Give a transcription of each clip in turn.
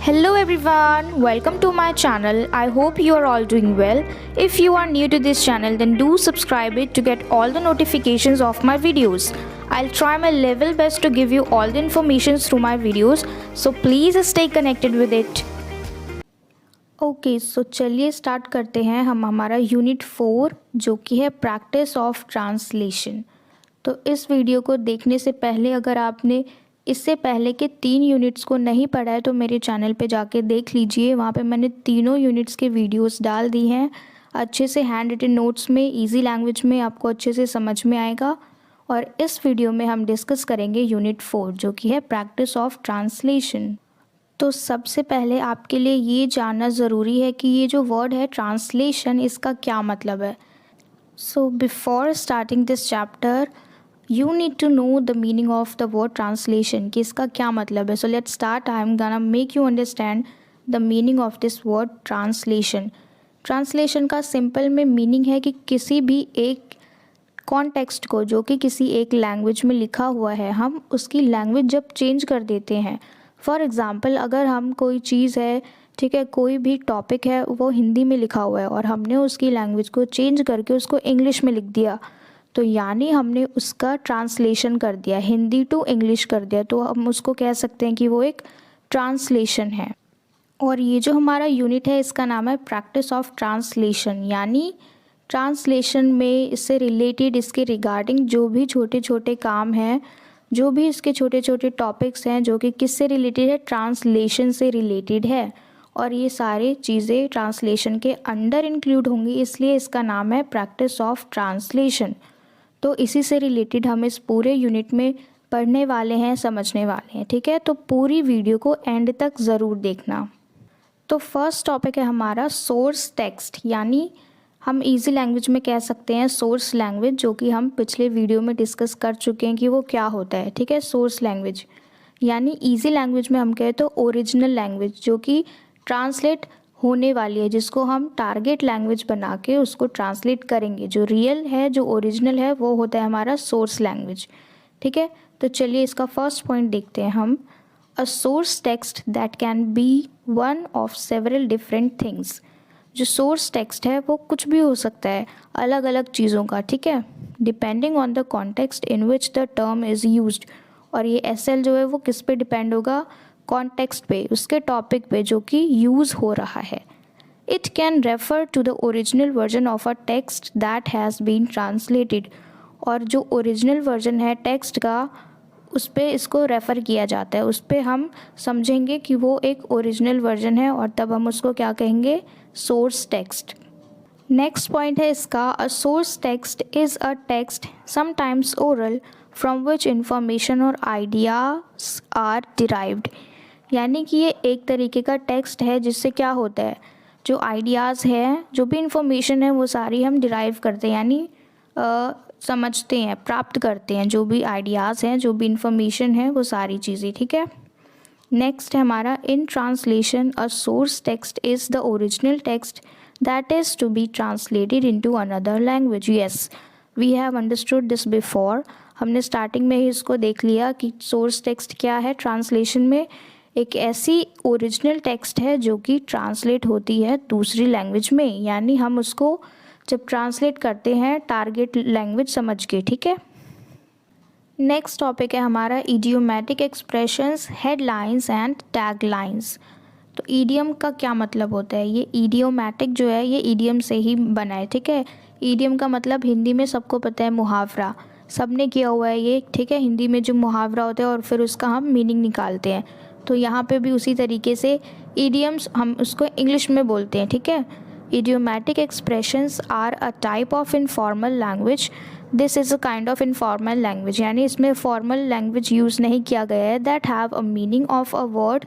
Hello everyone, welcome to my channel. I hope you are all doing well. If you are new to this channel, then do subscribe it to get all the notifications of my videos. I'll try my level best to give you all the information through my videos, so please stay connected with it. Okay so चलिए start करते हैं हम हमारा unit 4 जो कि है practice of translation. तो इस वीडियो को देखने से पहले अगर आपने इससे पहले के 3 यूनिट्स को नहीं पढ़ा है तो मेरे चैनल पे जाके देख लीजिए। वहाँ पे मैंने तीनों यूनिट्स के वीडियोस डाल दी हैं अच्छे से हैंड रिटन नोट्स में, इजी लैंग्वेज में, आपको अच्छे से समझ में आएगा। और इस वीडियो में हम डिस्कस करेंगे यूनिट 4 जो कि है प्रैक्टिस ऑफ ट्रांसलेशन। तो सबसे पहले आपके लिए ये जानना ज़रूरी है कि ये जो वर्ड है ट्रांसलेशन, इसका क्या मतलब है। So before starting this chapter you need to know the meaning of the word translation, कि इसका क्या मतलब है। So let's start. I am gonna make you understand the meaning of this word translation. Translation का simple में meaning है कि किसी भी एक कॉन्टेक्स्ट को जो कि किसी एक लैंग्वेज में लिखा हुआ है, हम उसकी लैंग्वेज जब चेंज कर देते हैं। फॉर एग्ज़ाम्पल, अगर हम कोई चीज़ है, ठीक है, कोई भी टॉपिक है, वो हिंदी में लिखा हुआ है और हमने उसकी लैंग्वेज को चेंज करके उसको इंग्लिश में लिख दिया, तो यानी हमने उसका ट्रांसलेशन कर दिया, हिंदी टू इंग्लिश कर दिया, तो हम उसको कह सकते हैं कि वो एक ट्रांसलेशन है। और ये जो हमारा यूनिट है इसका नाम है प्रैक्टिस ऑफ ट्रांसलेशन, यानी ट्रांसलेशन में इससे रिलेटेड, इसके रिगार्डिंग जो भी छोटे छोटे काम हैं, जो भी इसके छोटे छोटे टॉपिक्स हैं जो कि किससे रिलेटेड है, ट्रांसलेशन से रिलेटेड है। और ये सारी चीज़ें ट्रांसलेशन के अंडर इंक्लूड होंगी, इसलिए इसका नाम है प्रैक्टिस ऑफ ट्रांसलेशन। तो इसी से रिलेटेड हम इस पूरे यूनिट में पढ़ने वाले हैं, समझने वाले हैं, ठीक है। तो पूरी वीडियो को एंड तक ज़रूर देखना। तो फर्स्ट टॉपिक है हमारा सोर्स टेक्स्ट, यानी हम इजी लैंग्वेज में कह सकते हैं सोर्स लैंग्वेज, जो कि हम पिछले वीडियो में डिस्कस कर चुके हैं कि वो क्या होता है, ठीक है। सोर्स लैंग्वेज यानी इजी लैंग्वेज में हम कहें तो ओरिजिनल लैंग्वेज, जो कि ट्रांसलेट होने वाली है, जिसको हम टारगेट लैंग्वेज बना के उसको ट्रांसलेट करेंगे। जो रियल है, जो ओरिजिनल है, वो होता है हमारा सोर्स लैंग्वेज, ठीक है। तो चलिए इसका फर्स्ट पॉइंट देखते हैं हम। अ source text that can be one of several different things. जो सोर्स टेक्स्ट है वो कुछ भी हो सकता है, अलग अलग चीज़ों का, ठीक है, depending on the context in which the term is used. और ये एसएल जो है वो किस पे डिपेंड होगा, कॉन्टेक्स्ट पे, उसके टॉपिक पे जो कि यूज़ हो रहा है। It can refer to the original version of a text that has been translated. और जो ओरिजिनल वर्जन है टेक्स्ट का, उस पर इसको रेफ़र किया जाता है, उस पर हम समझेंगे कि वो एक ओरिजिनल वर्जन है और तब हम उसको क्या कहेंगे, सोर्स टेक्स्ट। नेक्स्ट पॉइंट है इसका, अ source text is a text sometimes oral from which information और आइडियाज आर डिराइव्ड। यानी कि ये एक तरीके का टेक्स्ट है जिससे क्या होता है, जो आइडियाज़ है, जो भी इंफॉर्मेशन है, वो सारी हम डिराइव करते हैं, यानी समझते हैं, प्राप्त करते हैं। जो भी आइडियाज़ हैं, जो भी इंफॉर्मेशन है, वो सारी चीज़ें, ठीक है। नेक्स्ट है हमारा, in translation a source text is the original text that is to be translated into another language. Yes, we have understood this before. हमने स्टार्टिंग में ही इसको देख लिया कि सोर्स टेक्स्ट क्या है। ट्रांसलेशन में एक ऐसी ओरिजिनल टेक्स्ट है जो कि ट्रांसलेट होती है दूसरी लैंग्वेज में, यानी हम उसको जब ट्रांसलेट करते हैं टारगेट लैंग्वेज समझ के, ठीक है। नेक्स्ट टॉपिक है हमारा idiomatic expressions, headlines and taglines. तो ईडियम का क्या मतलब होता है, ये इडियोमैटिक जो है ये ईडियम से ही बना है, ठीक है। ईडियम का मतलब हिंदी में सबको पता है मुहावरा, सबने किया हुआ है ये, ठीक है। हिंदी में जो मुहावरा होता है और फिर उसका हम मीनिंग निकालते हैं, तो यहाँ पे भी उसी तरीके से ईडियम्स हम उसको इंग्लिश में बोलते हैं, ठीक है। Idiomatic expressions are a type of informal language. This is a kind of informal language, यानी इसमें फॉर्मल लैंग्वेज यूज़ नहीं किया गया है, that have a meaning of a word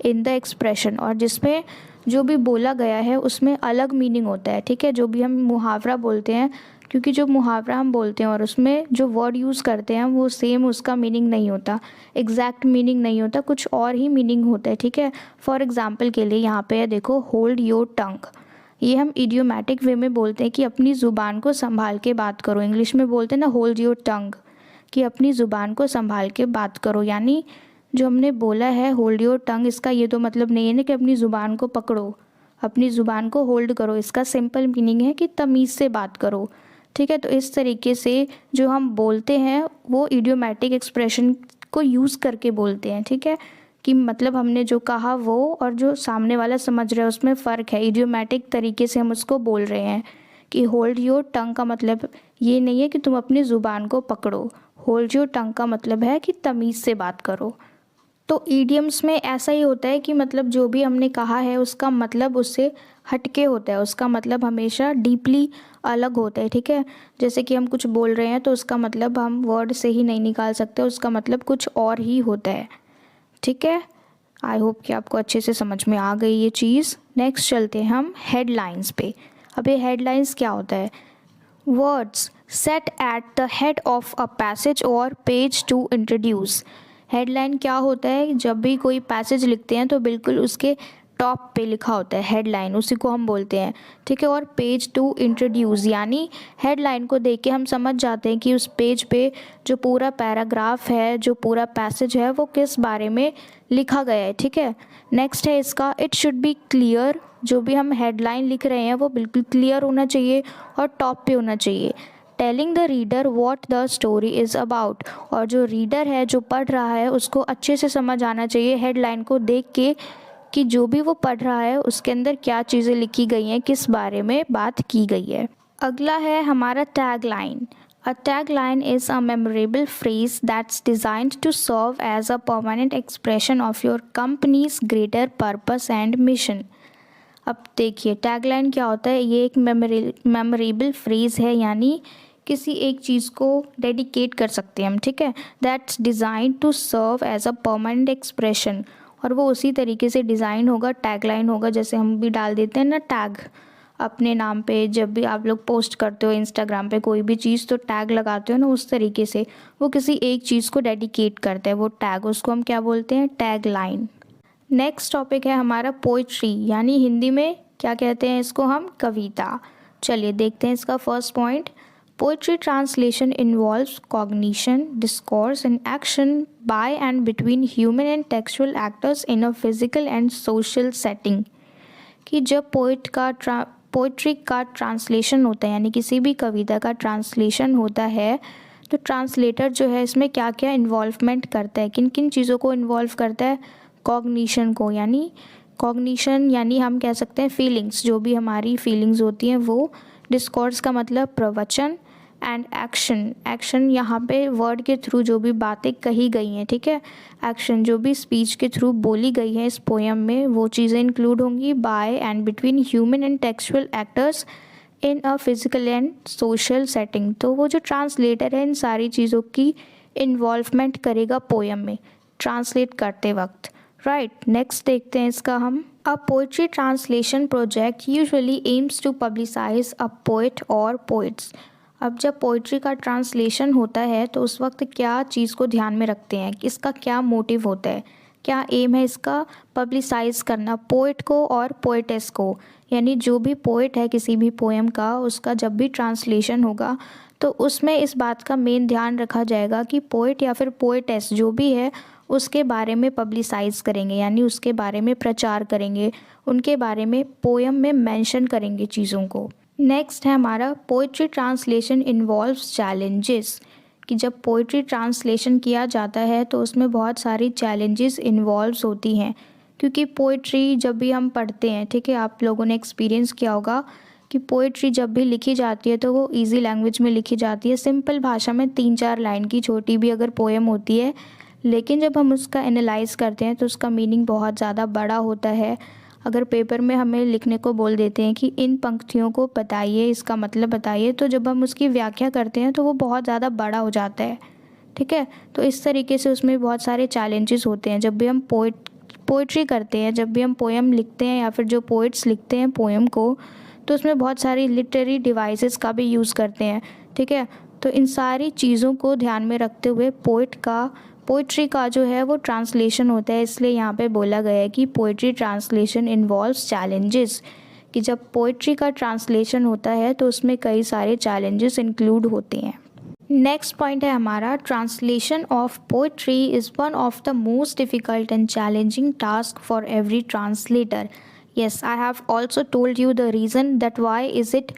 in the expression. और जिसमें जो भी बोला गया है उसमें अलग मीनिंग होता है, ठीक है। जो भी हम मुहावरा बोलते हैं, क्योंकि जो मुहावरा हम बोलते हैं और उसमें जो वर्ड यूज़ करते हैं वो सेम उसका मीनिंग नहीं होता, एग्जैक्ट मीनिंग नहीं होता, कुछ और ही मीनिंग होता है, ठीक है। फॉर एग्जांपल के लिए यहाँ पे देखो, होल्ड योर टंग, ये हम इडियोमैटिक वे में बोलते हैं कि अपनी ज़ुबान को संभाल के बात करो। इंग्लिश में बोलते हैं ना होल्ड योर टंग, कि अपनी ज़ुबान को संभाल के बात करो, यानी जो हमने बोला है होल्ड योर टंग, इसका ये तो मतलब नहीं है ना कि अपनी ज़ुबान को पकड़ो, अपनी ज़ुबान को होल्ड करो। इसका सिंपल मीनिंग है कि तमीज़ से बात करो, ठीक है। तो इस तरीके से जो हम बोलते हैं वो इडियोमैटिक एक्सप्रेशन को यूज़ करके बोलते हैं, ठीक है। कि मतलब हमने जो कहा वो और जो सामने वाला समझ रहा है उसमें फ़र्क है। इडियोमैटिक तरीके से हम उसको बोल रहे हैं कि होल्ड योर टंग का मतलब ये नहीं है कि तुम अपनी ज़ुबान को पकड़ो। होल्ड योर टंग का मतलब है कि तमीज़ से बात करो। तो ईडियम्स में ऐसा ही होता है कि मतलब जो भी हमने कहा है उसका मतलब उससे हटके होता है, उसका मतलब हमेशा डीपली अलग होता है, ठीक है। जैसे कि हम कुछ बोल रहे हैं तो उसका मतलब हम वर्ड से ही नहीं निकाल सकते, उसका मतलब कुछ और ही होता है, ठीक है। आई होप कि आपको अच्छे से समझ में आ गई ये चीज़। नेक्स्ट चलते हैं हम हेडलाइंस पे। अब ये हेडलाइंस क्या होता है? Words set at the head of a passage और पेज टू इंट्रोड्यूस। हेडलाइन क्या होता है? जब भी कोई पैसेज लिखते हैं तो बिल्कुल उसके टॉप पे लिखा होता है हेडलाइन, उसी को हम बोलते हैं, ठीक है। और पेज टू इंट्रोड्यूस यानी हेडलाइन को देख के हम समझ जाते हैं कि उस पेज पे जो पूरा पैराग्राफ है, जो पूरा पैसेज है, वो किस बारे में लिखा गया है, ठीक है। नेक्स्ट है इसका इट शुड बी क्लियर। जो भी हम हेडलाइन लिख रहे हैं वो बिल्कुल क्लियर होना चाहिए और टॉप पे होना चाहिए। Telling the reader what the story is about, और जो रीडर है, जो पढ़ रहा है, उसको अच्छे से समझ आना चाहिए हेडलाइन को देख के कि जो भी वो पढ़ रहा है उसके अंदर क्या चीज़ें लिखी गई हैं, किस बारे में बात की गई है। अगला है हमारा tag line. A tagline is a memorable phrase that's designed to serve as a permanent expression of your company's greater purpose and mission. अब देखिए टैगलाइन क्या होता है। ये एक मेमोरेबल फ्रेज़ है, यानी किसी एक चीज़ को डेडिकेट कर सकते हैं हम, ठीक है। That's design to serve as a permanent expression, और वो उसी तरीके से डिज़ाइन होगा, टैगलाइन होगा, जैसे हम भी डाल देते हैं ना टैग अपने नाम पे। जब भी आप लोग पोस्ट करते हो इंस्टाग्राम पे कोई भी चीज़ तो टैग लगाते हो ना, उस तरीके से वो किसी एक चीज़ को डेडिकेट करता है वो टैग, उसको हम क्या बोलते हैं? Tag line. नेक्स्ट टॉपिक है हमारा पोइट्री, यानी हिंदी में क्या कहते हैं इसको हम? कविता। चलिए देखते हैं इसका first point. Poetry translation involves cognition, discourse and action by and between human and textual actors in a physical and social setting. कि जब पोइट्री का ट्रांसलेशन होता है, यानी किसी भी कविता का ट्रांसलेशन होता है, तो ट्रांसलेटर जो है इसमें क्या क्या इन्वॉल्वमेंट करता है, किन किन चीज़ों को इन्वॉल्व करता है? कॉग्निशन को, यानी कॉग्निशन यानी हम कह सकते हैं फीलिंग्स, जो भी हमारी फीलिंग्स होती हैं वो। डिस्कोर्स का मतलब प्रवचन, एंड एक्शन यहाँ पे वर्ड के थ्रू जो भी बातें कही गई हैं, ठीक है। एक्शन जो भी स्पीच के थ्रू बोली गई है इस पोएम में, वो चीज़ें इंक्लूड होंगी। By and between human and textual actors in a physical and social setting. तो वो जो ट्रांसलेटर है इन सारी चीज़ों की इन्वॉल्वमेंट करेगा पोएम में ट्रांसलेट करते वक्त, राइट। नेक्स्ट देखते हैं इसका हम। A poetry translation project usually aims to publicise a poet or poets. अब जब पोइट्री का ट्रांसलेशन होता है तो उस वक्त क्या चीज़ को ध्यान में रखते हैं, इसका क्या मोटिव होता है, क्या एम है इसका? पब्लिसाइज करना पोइट को और पोइटेस को, यानी जो भी पोइट है किसी भी पोएम का, उसका जब भी ट्रांसलेशन होगा तो उसमें इस बात का मेन ध्यान रखा जाएगा कि पोइट या फिर पोइटेस जो भी है उसके बारे में पब्लिसाइज करेंगे, यानी उसके बारे में प्रचार करेंगे, उनके बारे में पोएम में मेंशन करेंगे चीज़ों को। नेक्स्ट है हमारा पोइट्री ट्रांसलेशन इन्वॉल्व्स चैलेंजेस। कि जब पोइट्री ट्रांसलेशन किया जाता है तो उसमें बहुत सारी चैलेंजेस इन्वॉल्व्स होती हैं, क्योंकि पोइट्री जब भी हम पढ़ते हैं, ठीक है, आप लोगों ने एक्सपीरियंस किया होगा कि पोइट्री जब भी लिखी जाती है तो वो इजी लैंग्वेज में लिखी जाती है, सिंपल भाषा में, 3-4 लाइन की छोटी भी अगर पोएम होती है, लेकिन जब हम उसका एनालाइज करते हैं तो उसका मीनिंग बहुत ज़्यादा बड़ा होता है। अगर पेपर में हमें लिखने को बोल देते हैं कि इन पंक्तियों को बताइए, इसका मतलब बताइए, तो जब हम उसकी व्याख्या करते हैं तो वो बहुत ज़्यादा बड़ा हो जाता है, ठीक है। तो इस तरीके से उसमें बहुत सारे चैलेंजेस होते हैं जब भी हम पोइट्री करते हैं, जब भी हम पोएम लिखते हैं या फिर जो पोइट्स लिखते हैं पोएम को, तो उसमें बहुत सारी लिटरेरी डिवाइसेस का भी यूज़ करते हैं, ठीक है। तो इन सारी चीज़ों को ध्यान में रखते हुए पोइट्री का जो है वो ट्रांसलेशन होता है, इसलिए यहाँ पे बोला गया है कि पोइट्री ट्रांसलेशन इन्वॉल्व्स चैलेंजेस। कि जब पोइट्री का ट्रांसलेशन होता है तो उसमें कई सारे चैलेंजेस इंक्लूड होते हैं। नेक्स्ट पॉइंट है हमारा, translation of poetry is one of the most difficult and challenging task for every translator. Yes, I have also told you the reason that why is it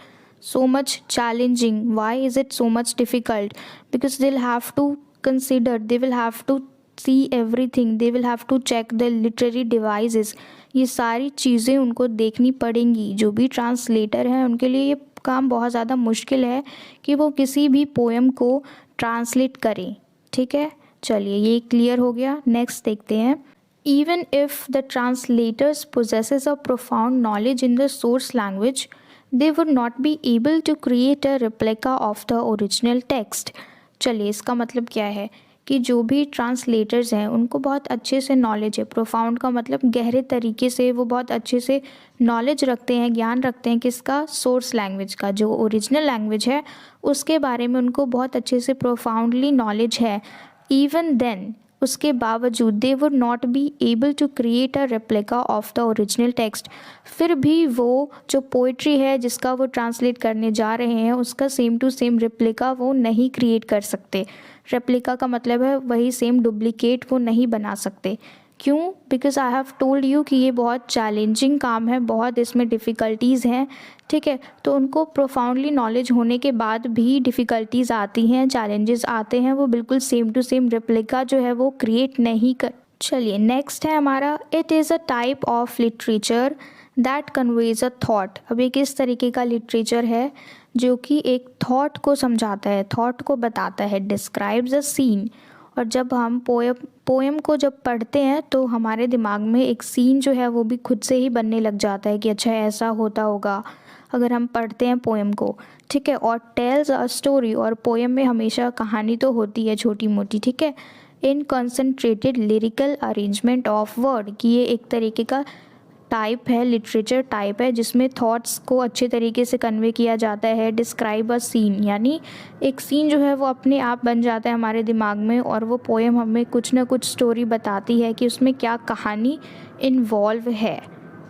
so much challenging, why is it so much difficult, because they'll have to consider, they will have to see everything, they will have to check the literary devices. ये सारी चीज़ें उनको देखनी पड़ेंगी. जो भी translator हैं उनके लिए ये काम बहुत ज़्यादा मुश्किल है कि वो किसी भी पोएम को ट्रांसलेट करें. ठीक है, चलिए ये क्लियर हो गया. नेक्स्ट देखते हैं. Even if the translators possesses a profound knowledge in the source language, they would not be able to create a replica of the original text. चलिए इसका मतलब क्या है कि जो भी ट्रांसलेटर्स हैं उनको बहुत अच्छे से नॉलेज है. प्रोफाउंड का मतलब गहरे तरीके से वो बहुत अच्छे से नॉलेज रखते हैं, ज्ञान रखते हैं किसका, सोर्स लैंग्वेज का. जो ओरिजिनल लैंग्वेज है उसके बारे में उनको बहुत अच्छे से प्रोफाउंडली नॉलेज है. इवन देन, उसके बावजूद they would not be able to create a replica of the original text. फिर भी वो जो पोइट्री है जिसका वो ट्रांसलेट करने जा रहे हैं उसका सेम टू सेम रेप्लिका वो नहीं क्रिएट कर सकते. रेप्लिका का मतलब है वही सेम डुप्लीकेट वो नहीं बना सकते. क्यों? Because I have told you कि ये बहुत चैलेंजिंग काम है, बहुत इसमें डिफ़िकल्टीज़ हैं. ठीक है, तो उनको प्रोफाउंडली नॉलेज होने के बाद भी डिफ़िकल्टीज़ आती हैं, चैलेंजेस आते हैं. वो बिल्कुल सेम टू सेम रेप्लिका जो है वो क्रिएट नहीं कर. चलिए नेक्स्ट है हमारा, it is a type of literature that conveys a thought. अब ये किस तरीके का लिटरेचर है जो कि एक थॉट को समझाता है, थॉट को बताता है. Describes a scene. और जब हम पोएम को जब पढ़ते हैं तो हमारे दिमाग में एक सीन जो है वो भी खुद से ही बनने लग जाता है कि अच्छा ऐसा होता होगा अगर हम पढ़ते हैं पोएम को. ठीक है, और टेल्स अ स्टोरी. और पोएम में हमेशा कहानी तो होती है छोटी मोटी. ठीक है, in concentrated lyrical arrangement of word, कि ये एक तरीके का टाइप है, लिटरेचर टाइप है जिसमें थॉट्स को अच्छे तरीके से कन्वे किया जाता है. डिस्क्राइब अ सीन, यानी एक सीन जो है वो अपने आप बन जाता है हमारे दिमाग में और वो पोएम हमें कुछ ना कुछ स्टोरी बताती है कि उसमें क्या कहानी इन्वॉल्व है.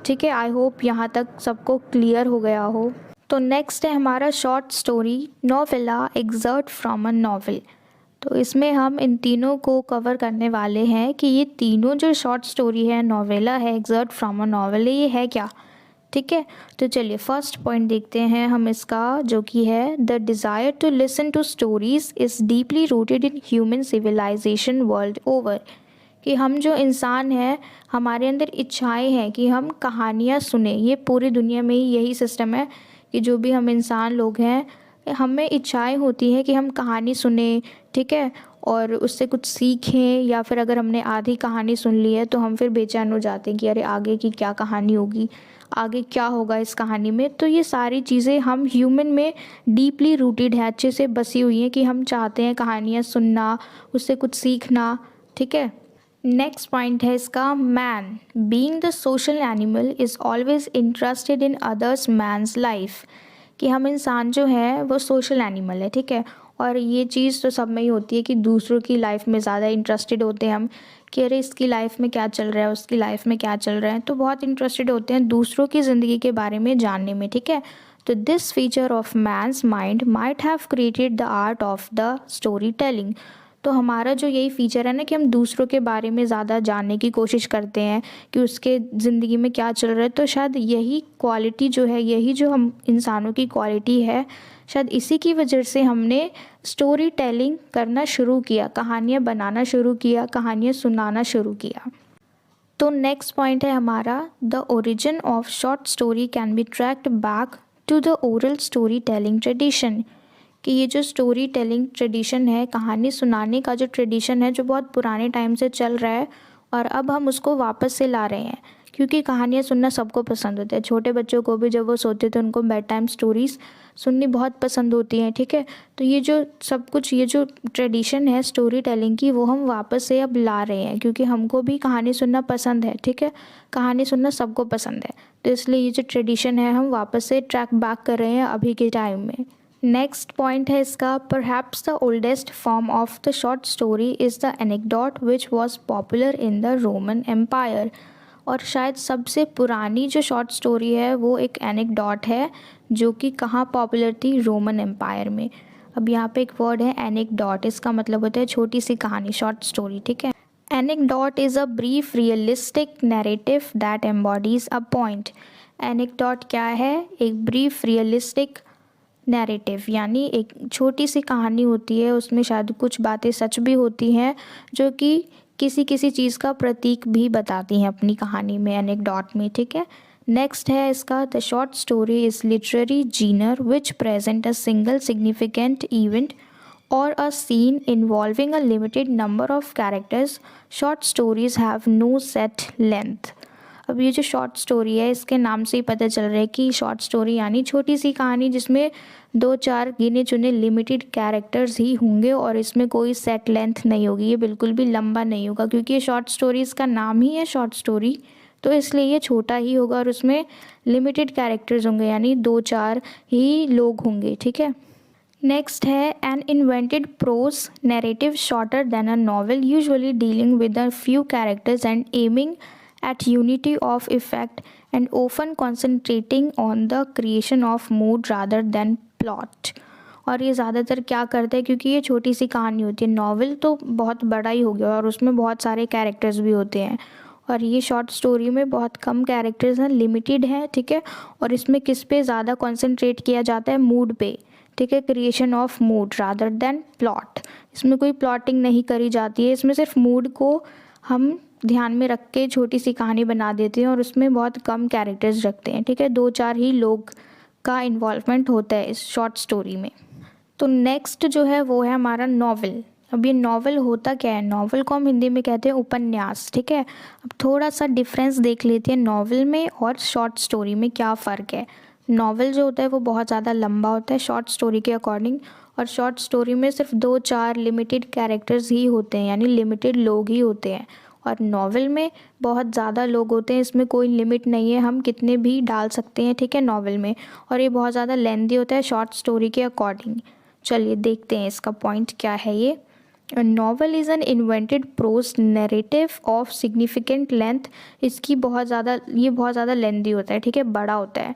ठीक है, आई होप यहाँ तक सबको क्लियर हो गया हो. तो नेक्स्ट है हमारा short story, novella exert from a novel. तो इसमें हम इन तीनों को कवर करने वाले हैं कि ये तीनों जो शॉर्ट स्टोरी है, नोवेला है, एक्सर्ट फ्रॉम अ नॉवेल, ये है क्या. ठीक है, तो चलिए फर्स्ट पॉइंट देखते हैं हम इसका, जो कि है the desire to listen to stories is deeply rooted in human civilisation world over. कि हम जो इंसान हैं हमारे अंदर इच्छाएं हैं कि हम कहानियाँ सुने. ये पूरी दुनिया में ही यही सिस्टम है कि जो भी हम इंसान लोग हैं हमें इच्छाएं होती हैं कि हम कहानी सुने. ठीक है, और उससे कुछ सीखें, या फिर अगर हमने आधी कहानी सुन ली है तो हम फिर बेचैन हो जाते हैं कि अरे आगे की क्या कहानी होगी, आगे क्या होगा इस कहानी में. तो ये सारी चीज़ें हम ह्यूमन में डीपली रूटेड है, अच्छे से बसी हुई हैं कि हम चाहते हैं कहानियाँ सुनना, उससे कुछ सीखना. ठीक है, नेक्स्ट पॉइंट है इसका, man being the social animal is always interested in others man's life. कि हम इंसान जो है वो सोशल एनिमल है. ठीक है, और ये चीज़ तो सब में ही होती है कि दूसरों की लाइफ में ज़्यादा इंटरेस्टेड होते हैं हम कि अरे इसकी लाइफ में क्या चल रहा है, उसकी लाइफ में क्या चल रहा है. तो बहुत इंटरेस्टेड होते हैं दूसरों की ज़िंदगी के बारे में जानने में. ठीक है, तो this feature of man's mind might have created the art of the story telling. तो हमारा जो यही फीचर है ना कि हम दूसरों के बारे में ज़्यादा जानने की कोशिश करते हैं कि उसके ज़िंदगी में क्या चल रहा है. तो शायद यही क्वालिटी जो है, यही जो हम इंसानों की क्वालिटी है, शायद इसी की वजह से हमने स्टोरी टेलिंग करना शुरू किया, कहानियाँ बनाना शुरू किया, कहानियाँ सुनाना शुरू किया. तो नेक्स्ट पॉइंट है हमारा, the origin of short story can be traced back to the oral story telling tradition. कि ये जो स्टोरी टेलिंग ट्रेडिशन है, कहानी सुनाने का जो ट्रेडिशन है, जो बहुत पुराने टाइम से चल रहा है और अब हम उसको वापस से ला रहे हैं. क्योंकि कहानियाँ सुनना सबको पसंद होता है. छोटे बच्चों को भी जब वो सोते तो उनको बेड टाइम स्टोरीज़ सुननी बहुत पसंद होती हैं. ठीक है, तो ये जो सब कुछ, ये जो ट्रेडिशन है स्टोरी टेलिंग की, वो हम वापस से अब ला रहे हैं क्योंकि हमको भी कहानी सुनना पसंद है. ठीक है, कहानी सुनना सबको पसंद है, तो इसलिए ये जो ट्रेडिशन है हम वापस से ट्रैक बैक कर रहे हैं अभी के टाइम में. नेक्स्ट पॉइंट है इसका, perhaps the oldest form of the short story is the anecdote which was popular in the Roman Empire. और शायद सबसे पुरानी जो शॉर्ट स्टोरी है वो एक एनेक्डोट है जो कि कहाँ पॉपुलर थी, रोमन एम्पायर में. अब यहाँ पे एक वर्ड है एनेक्डोट, इसका मतलब होता है छोटी सी कहानी, शॉर्ट स्टोरी, ठीक है। Anecdote is a brief realistic narrative that embodies a point. Anecdote क्या है? एक ब्रीफ रियलिस्टिक नैरेटिव, यानी एक छोटी सी कहानी होती है, उसमें शायद कुछ बातें सच भी होती हैं जो कि किसी किसी चीज़ का प्रतीक भी बताती हैं अपनी कहानी में, एनेक्डोट में, ठीक है। नेक्स्ट है इसका, the short story is literary Zener which present a single significant event or a scene involving a limited number of characters. Short stories have no set length. अब ये जो शॉर्ट स्टोरी है, इसके नाम से ही पता चल रहा है कि शॉर्ट स्टोरी यानी छोटी सी कहानी जिसमें 2-4 गिने चुने लिमिटेड कैरेक्टर्स ही होंगे और इसमें कोई सेट लेंथ नहीं होगी, ये बिल्कुल भी लंबा नहीं होगा क्योंकि ये शॉर्ट स्टोरी, इसका नाम ही है शॉर्ट स्टोरी, तो इसलिए ये छोटा ही होगा और उसमें लिमिटेड कैरेक्टर्स होंगे, यानी 2-4 ही लोग होंगे, ठीक है। नेक्स्ट है an invented prose narrative shorter than a novel, usually dealing with a few characters and aiming at unity of effect and often concentrating on the creation of mood rather than plot. और ये ज़्यादातर क्या करते हैं, क्योंकि ये छोटी सी कहानी होती है, नॉवल तो बहुत बड़ा ही हो गया और उसमें बहुत सारे कैरेक्टर्स भी होते हैं, और ये शॉर्ट स्टोरी में बहुत कम कैरेक्टर्स हैं, लिमिटेड है, ठीक है। और इसमें किस पे ज़्यादा कॉन्सेंट्रेट किया जाता है? मूड पे, ठीक है, creation of mood rather than plot. इसमें कोई प्लॉटिंग नहीं करी जाती है, इसमें सिर्फ मूड को हम ध्यान में रख के छोटी सी कहानी बना देते हैं और उसमें बहुत कम कैरेक्टर्स रखते हैं, ठीक है। 2-4 ही लोग का इन्वॉल्वमेंट होता है इस शॉर्ट स्टोरी में। तो नेक्स्ट जो है वो है हमारा नॉवल। अब ये नॉवल होता क्या है? नॉवल को हम हिंदी में कहते हैं उपन्यास, ठीक है। अब थोड़ा सा डिफरेंस देख लेते हैं नॉवल में और शॉर्ट स्टोरी में, क्या फ़र्क है। नॉवल जो होता है वो बहुत ज़्यादा लंबा होता है शॉर्ट स्टोरी के अकॉर्डिंग, और शॉर्ट स्टोरी में सिर्फ 2-4 लिमिटेड कैरेक्टर्स ही होते हैं, यानी लिमिटेड लोग ही होते हैं। और नॉवल में बहुत ज़्यादा लोग होते हैं, इसमें कोई लिमिट नहीं है, हम कितने भी डाल सकते हैं, ठीक है, नॉवल में। और ये बहुत ज़्यादा लेंथी होता है शॉर्ट स्टोरी के अकॉर्डिंग। चलिए देखते हैं इसका पॉइंट क्या है ये। A novel is an invented prose narrative of significant length। इसकी बहुत ज़्यादा लेंदी होता है, ठीक है, बड़ा होता है,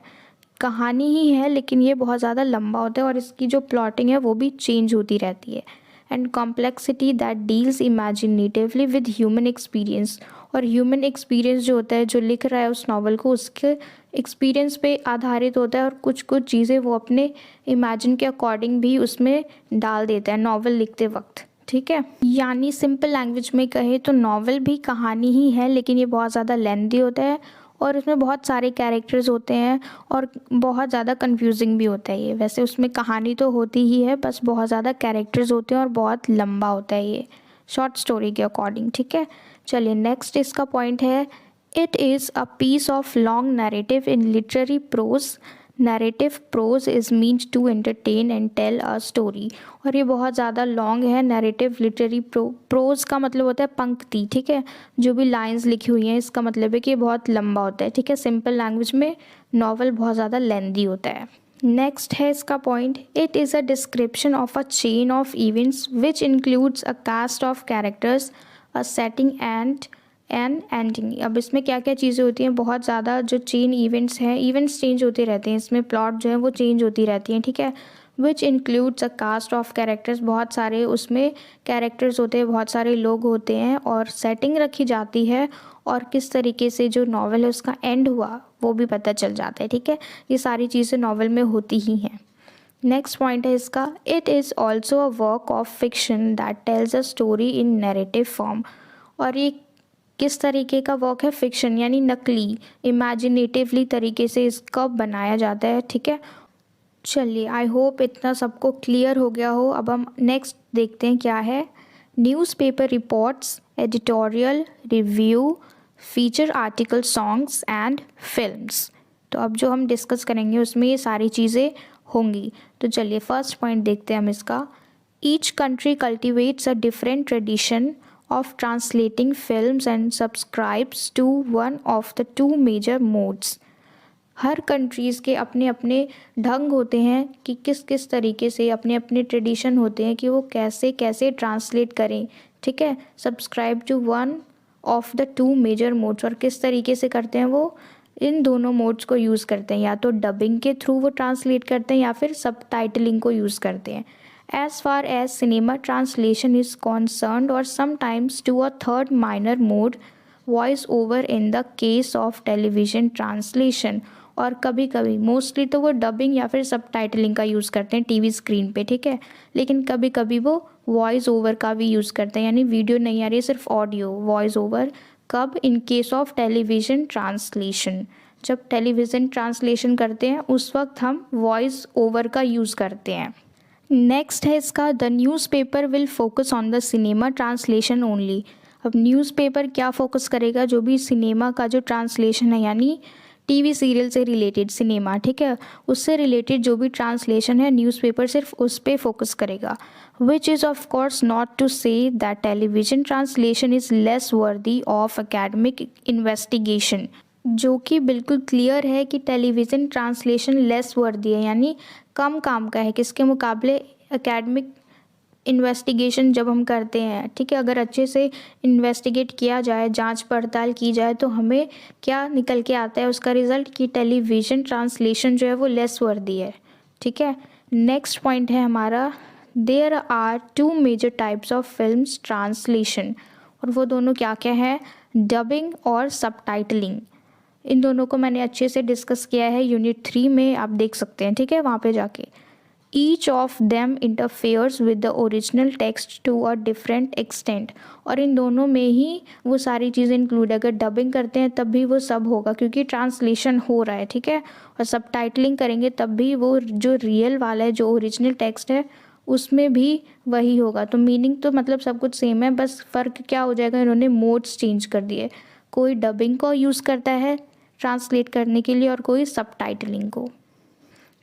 कहानी ही है लेकिन ये बहुत ज़्यादा लंबा होता है और इसकी जो प्लॉटिंग है वो भी चेंज होती रहती है। And complexity that deals imaginatively with human experience. और ह्यूमन एक्सपीरियंस जो होता है, जो लिख रहा है उस नॉवल को, उसके एक्सपीरियंस पे आधारित होता है और कुछ कुछ चीज़ें वो अपने इमेजिन के अकॉर्डिंग भी उसमें डाल देता है नॉवल लिखते वक्त, ठीक है। यानी सिंपल लैंग्वेज में कहे तो नॉवल भी कहानी ही है लेकिन ये बहुत ज़्यादा लेंथी होता है और इसमें बहुत सारे कैरेक्टर्स होते हैं और बहुत ज़्यादा कंफ्यूजिंग भी होता है ये। वैसे उसमें कहानी तो होती ही है, बस बहुत ज़्यादा कैरेक्टर्स होते हैं और बहुत लंबा होता है ये शॉर्ट स्टोरी के अकॉर्डिंग, ठीक है। चलिए नेक्स्ट इसका पॉइंट है, it is a piece of long narrative in literary prose. Narrative prose is means to entertain and tell a story. और ये बहुत ज़्यादा लॉन्ग है। नैरेटिव लिटरेरी प्रोज का मतलब होता है पंक्ति, ठीक है, जो भी लाइंस लिखी हुई हैं, इसका मतलब है कि ये बहुत लंबा होता है, ठीक है। सिंपल लैंग्वेज में नॉवल बहुत ज़्यादा लेंदी होता है। नेक्स्ट है इसका point, it is a description of a chain of events which includes a cast of characters, a setting and and ending. अब इसमें क्या क्या चीज़ें होती हैं, बहुत ज़्यादा जो चेन इवेंट्स हैं, इवेंट्स चेंज होते रहते हैं, इसमें प्लॉट जो है वो चेंज होती रहती हैं, ठीक है। Which includes a cast of characters, बहुत सारे उसमें कैरेक्टर्स होते हैं, बहुत सारे लोग होते हैं, और सेटिंग रखी जाती है और किस तरीके से जो नॉवल है उसका एंड हुआ वो भी पता चल जाता है, ठीक है। ये सारी चीज़ें नॉवल में होती ही हैं। नेक्स्ट पॉइंट है इसका, it is also a work of fiction that tells a story in narrative form. और ये किस तरीके का वर्क है? फिक्शन, यानी नकली, इमेजिनेटिवली तरीके से इसका बनाया जाता है, ठीक है। चलिए आई होप इतना सबको क्लियर हो गया हो। अब हम नेक्स्ट देखते हैं क्या है। Newspaper reports, editorial, review, feature article, songs and films. तो अब जो हम डिस्कस करेंगे उसमें ये सारी चीज़ें होंगी। तो चलिए फर्स्ट पॉइंट देखते हैं हम इसका। Each country cultivates a different tradition of translating films and subscribes to one of the two major modes। Her countries के अपने अपने ढंग होते हैं कि किस किस तरीके से, अपने अपने ट्रेडिशन होते हैं कि वो कैसे कैसे ट्रांसलेट करें, ठीक है। Subscribe to one of the two major modes, और किस तरीके से करते हैं, वो इन दोनों मोड्स को यूज़ करते हैं, या तो डबिंग के थ्रू वो ट्रांसलेट करते हैं या फिर सब टाइटलिंग को यूज़ करते हैं। as far as cinema translation is concerned, or sometimes to a third minor mode, voice over in the case of television translation. और कभी कभी मोस्टली तो वो डबिंग या फिर सबटाइटलिंग का यूज़ करते हैं टीवी स्क्रीन पे, ठीक है, लेकिन कभी कभी वो वॉइस ओवर का भी यूज़ करते हैं, यानी वीडियो नहीं आ रही है, सिर्फ ऑडियो, वॉइस ओवर। कब? In case of television translation, जब टेलीविज़न ट्रांसलेशन करते हैं उस वक्त हम वॉइस ओवर का यूज़ करते हैं। नेक्स्ट है इसका, the newspaper will focus on the cinema translation only. अब न्यूज़पेपर क्या फोकस करेगा? जो भी सिनेमा का जो ट्रांसलेशन है, यानी टीवी सीरियल से रिलेटेड सिनेमा, ठीक है, उससे रिलेटेड जो भी ट्रांसलेशन है न्यूज़पेपर सिर्फ उस पर फोकस करेगा। Which is of course not to say that television translation is less worthy of academic investigation, जो कि बिल्कुल क्लियर है कि टेलीविज़न ट्रांसलेशन लेस वर्दी है, यानी कम काम का है किसके मुकाबले? एकेडमिक इन्वेस्टिगेशन जब हम करते हैं, ठीक है, अगर अच्छे से इन्वेस्टिगेट किया जाए, जांच पड़ताल की जाए, तो हमें क्या निकल के आता है उसका रिज़ल्ट कि टेलीविज़न ट्रांसलेशन जो है वो लेस वर्दी है, ठीक है। नेक्स्ट पॉइंट है हमारा, there are two major types of films translation, और वो दोनों क्या क्या है? डबिंग और सबटाइटलिंग। इन दोनों को मैंने अच्छे से डिस्कस किया है यूनिट 3 में, आप देख सकते हैं, ठीक है, वहाँ पे जाके। Each of them interferes with the original text to a different extent, और इन दोनों में ही वो सारी चीज़ें इंक्लूड है। अगर डबिंग करते हैं तब भी वो सब होगा क्योंकि ट्रांसलेशन हो रहा है, ठीक है, और सबटाइटलिंग करेंगे तब भी वो जो रियल वाला है, जो ओरिजिनल टेक्स्ट है, उसमें भी वही होगा। तो मीनिंग तो मतलब सब कुछ सेम है, बस फ़र्क क्या हो जाएगा, इन्होंने मोड्स चेंज कर दिए। कोई डबिंग को यूज़ करता है ट्रांसलेट करने के लिए और कोई सबटाइटलिंग को।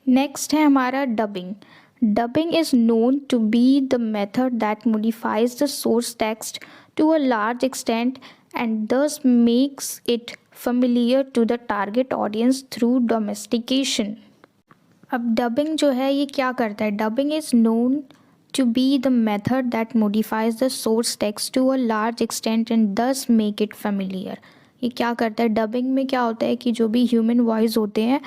नेक्स्ट है हमारा dubbing. Dubbing is known to be the method that modifies the source text to a large extent and thus makes it familiar to the target audience through domestication. अब dubbing जो है ये क्या करता है? Dubbing is known to be the method that modifies the source text to a large extent and thus make it familiar। ये क्या करता है? डबिंग में क्या होता है कि जो भी ह्यूमन वॉइस होते हैं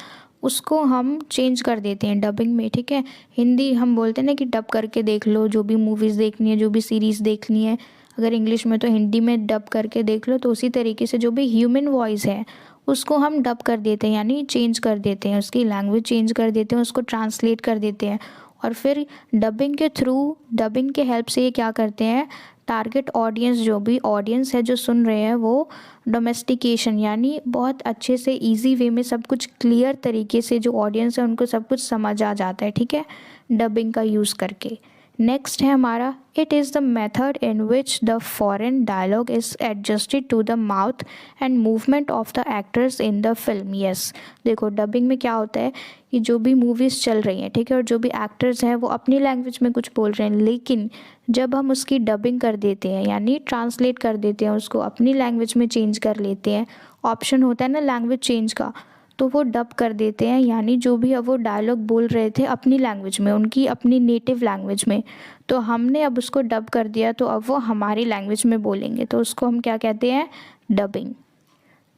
उसको हम चेंज कर देते हैं डबिंग में, ठीक है। हिंदी हम बोलते हैं ना कि डब करके देख लो, जो भी मूवीज़ देखनी है, जो भी सीरीज़ देखनी है, अगर इंग्लिश में तो हिंदी में डब करके देख लो। तो उसी तरीके से जो भी ह्यूमन वॉइस है उसको हम डब कर देते हैं, यानी चेंज कर देते हैं, उसकी लैंग्वेज चेंज कर देते हैं, उसको ट्रांसलेट कर देते हैं। और फिर डबिंग के थ्रू, डबिंग के हेल्प से ये क्या करते हैं, टारगेट ऑडियंस, जो भी ऑडियंस है जो सुन रहे हैं, वो डोमेस्टिकेशन, यानी बहुत अच्छे से इजी वे में सब कुछ क्लियर तरीके से जो ऑडियंस है उनको सब कुछ समझ आ जाता है, ठीक है, डबिंग का यूज़ करके। नेक्स्ट है हमारा, it is the method in which the foreign dialogue is adjusted to the mouth and movement of the actors in the film. Yes, देखो डबिंग में क्या होता है कि जो भी मूवीज़ चल रही हैं, ठीक है, और जो भी एक्टर्स हैं वो अपनी लैंग्वेज में कुछ बोल रहे हैं, लेकिन जब हम उसकी डबिंग कर देते हैं, यानी ट्रांसलेट कर देते हैं, उसको अपनी लैंग्वेज में चेंज कर लेते हैं, ऑप्शन होता है ना लैंग्वेज चेंज का, तो वो डब कर देते हैं, यानी जो भी अब वो डायलॉग बोल रहे थे अपनी लैंग्वेज में, उनकी अपनी नेटिव लैंग्वेज में, तो हमने अब उसको डब कर दिया, तो अब वो हमारी लैंग्वेज में बोलेंगे, तो उसको हम क्या कहते हैं? डबिंग।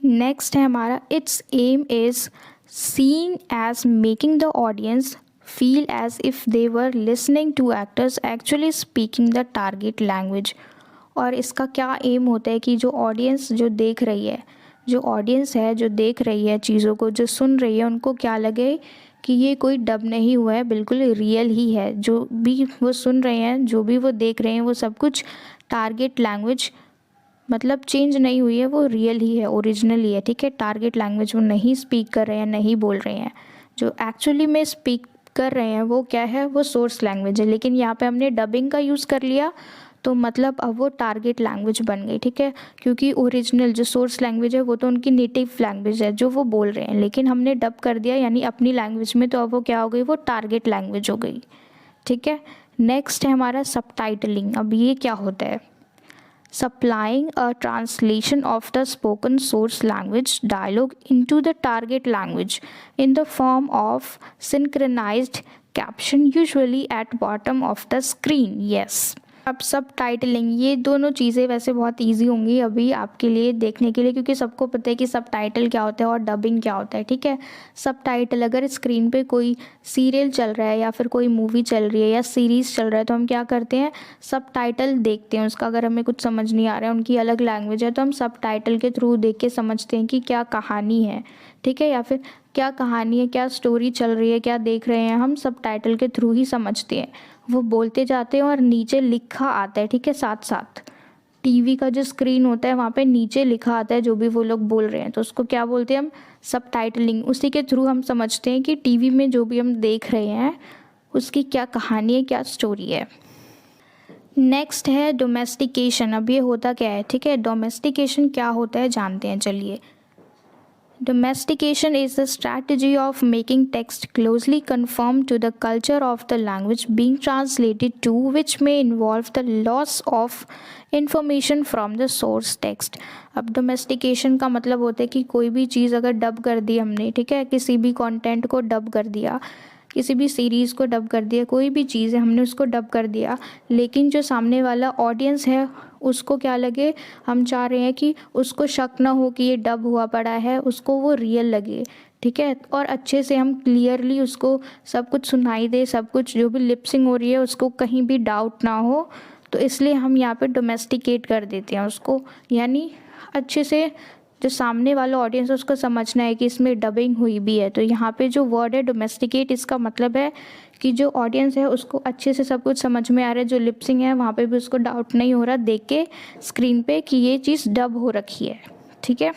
नेक्स्ट है हमारा, its aim is seen as making the audience feel as if they were listening to actors actually speaking the target language. और इसका क्या एम होता है कि जो ऑडियंस जो देख रही है, जो ऑडियंस है जो देख रही है चीज़ों को, जो सुन रही है, उनको क्या लगे कि ये कोई डब नहीं हुआ है, बिल्कुल रियल ही है, जो भी वो सुन रहे हैं, जो भी वो देख रहे हैं, वो सब कुछ टारगेट लैंग्वेज मतलब चेंज नहीं हुई है, वो रियल ही है, ओरिजिनल ही है, ठीक है। टारगेट लैंग्वेज वो नहीं स्पीक कर रहे हैं, नहीं बोल रहे हैं, जो एक्चुअली में स्पीक कर रहे हैं वो क्या है, वो सोर्स लैंग्वेज है, लेकिन यहाँ पे हमने डबिंग का यूज़ कर लिया, तो मतलब अब वो टारगेट लैंग्वेज बन गई, ठीक है, क्योंकि ओरिजिनल जो सोर्स लैंग्वेज है वो तो उनकी नेटिव लैंग्वेज है जो वो बोल रहे हैं, लेकिन हमने डब कर दिया यानी अपनी लैंग्वेज में, तो अब वो क्या हो गई, वो टारगेट लैंग्वेज हो गई, ठीक है। नेक्स्ट है हमारा सबटाइटलिंग। अब ये क्या होता है? supplying a translation of the spoken source language dialogue into the target language in the form of synchronized caption usually at bottom of the screen. Yes, अब सब टाइटलिंग, ये दोनों चीज़ें वैसे बहुत इजी होंगी अभी आपके लिए देखने के लिए, क्योंकि सबको पता है कि सब टाइटल क्या होता है और डबिंग क्या होता है। ठीक है, सब टाइटल, अगर स्क्रीन पे कोई सीरियल चल रहा है या फिर कोई मूवी चल रही है या सीरीज़ चल रहा है तो हम क्या करते हैं, सब टाइटल देखते हैं उसका। अगर हमें कुछ समझ नहीं आ रहा है, उनकी अलग लैंग्वेज है, तो हम सब टाइटल के थ्रू देख के समझते हैं कि क्या कहानी है। ठीक है, या फिर क्या कहानी है, क्या स्टोरी चल रही है, क्या देख रहे हैं, हम सब टाइटल के थ्रू ही समझते हैं। वो बोलते जाते हैं और नीचे लिखा आता है। ठीक है, साथ साथ टीवी का जो स्क्रीन होता है वहाँ पे नीचे लिखा आता है जो भी वो लोग बोल रहे हैं, तो उसको क्या बोलते हैं हम, सब टाइटलिंग। उसी के थ्रू हम समझते हैं कि टीवी में जो भी हम देख रहे हैं उसकी क्या कहानी है, क्या स्टोरी है। नेक्स्ट है डोमेस्टिकेशन। अब ये होता क्या है, ठीक है, डोमेस्टिकेशन क्या होता है जानते हैं, चलिए। Domestication is the strategy of making text closely conform to the culture of the language being translated to, which may involve the loss of information from the source text. अब domestication का मतलब होता है कि कोई भी चीज़ अगर डब कर दी हमने, ठीक है, किसी भी कंटेंट को डब कर दिया, किसी भी सीरीज़ को डब कर दिया, कोई भी चीज़ है हमने उसको डब कर दिया, लेकिन जो सामने वाला ऑडियंस है उसको क्या लगे, हम चाह रहे हैं कि उसको शक ना हो कि ये डब हुआ पड़ा है, उसको वो रियल लगे। ठीक है, और अच्छे से हम क्लियरली उसको सब कुछ सुनाई दे, सब कुछ जो भी लिपसिंग हो रही है उसको कहीं भी डाउट ना हो, तो इसलिए हम यहाँ पे डोमेस्टिकेट कर देते हैं उसको। यानी अच्छे से जो सामने वाला ऑडियंस है उसको समझना है कि इसमें डबिंग हुई भी है। तो यहाँ पे जो वर्ड है डोमेस्टिकेट, इसका मतलब है कि जो ऑडियंस है उसको अच्छे से सब कुछ समझ में आ रहा है, जो लिपसिंग है वहाँ पे भी उसको डाउट नहीं हो रहा देख के स्क्रीन पे कि ये चीज़ डब हो रखी है। ठीक है,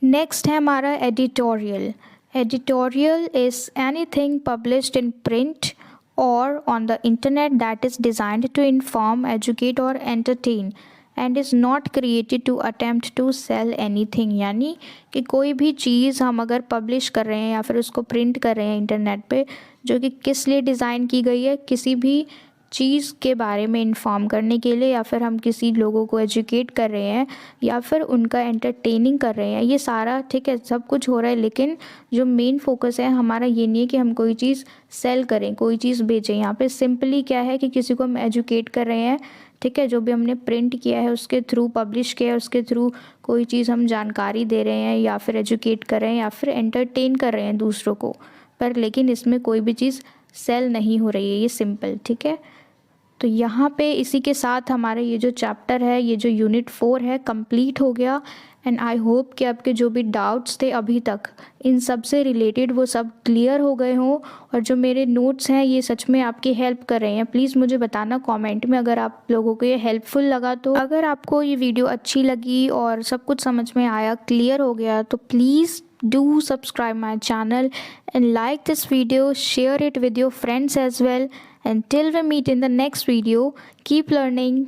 नेक्स्ट है हमारा editorial. Editorial is anything published in print और on the internet that is designed to inform, educate और entertain and is not created to attempt to sell anything. यानी कि कोई भी चीज़ हम अगर पब्लिश कर रहे हैं या फिर उसको प्रिंट कर रहे हैं इंटरनेट पे, जो कि किस लिए डिज़ाइन की गई है, किसी भी चीज़ के बारे में इन्फॉर्म करने के लिए, या फिर हम किसी लोगों को एजुकेट कर रहे हैं या फिर उनका एंटरटेनिंग कर रहे हैं, ये सारा ठीक है सब कुछ हो रहा है, लेकिन जो मेन फोकस है हमारा ये नहीं है कि हम कोई चीज़ सेल करें, कोई चीज़ बेचें। यहाँ पे सिंपली क्या है कि किसी को हम एजुकेट कर रहे हैं, ठीक है, जो भी हमने प्रिंट किया है उसके थ्रू, पब्लिश किया है उसके थ्रू कोई चीज़ हम जानकारी दे रहे हैं या फिर एजुकेट कर रहे हैं या फिर एंटरटेन कर रहे हैं दूसरों को, पर लेकिन इसमें कोई भी चीज़ सेल नहीं हो रही है, ये सिंपल। ठीक है, तो यहाँ पे इसी के साथ हमारा ये जो चैप्टर है, ये जो यूनिट 4 है, कंप्लीट हो गया। एंड आई होप कि आपके जो भी डाउट्स थे अभी तक इन सब से रिलेटेड वो सब क्लियर हो गए हों, और जो मेरे नोट्स हैं ये सच में आपकी हेल्प कर रहे हैं। प्लीज़ मुझे बताना कमेंट में अगर आप लोगों को ये हेल्पफुल लगा तो। अगर आपको ये वीडियो अच्छी लगी और सब कुछ समझ में आया, क्लियर हो गया, तो please do subscribe my channel and like this video, share it with your friends as well. Until we meet in the next video, keep learning.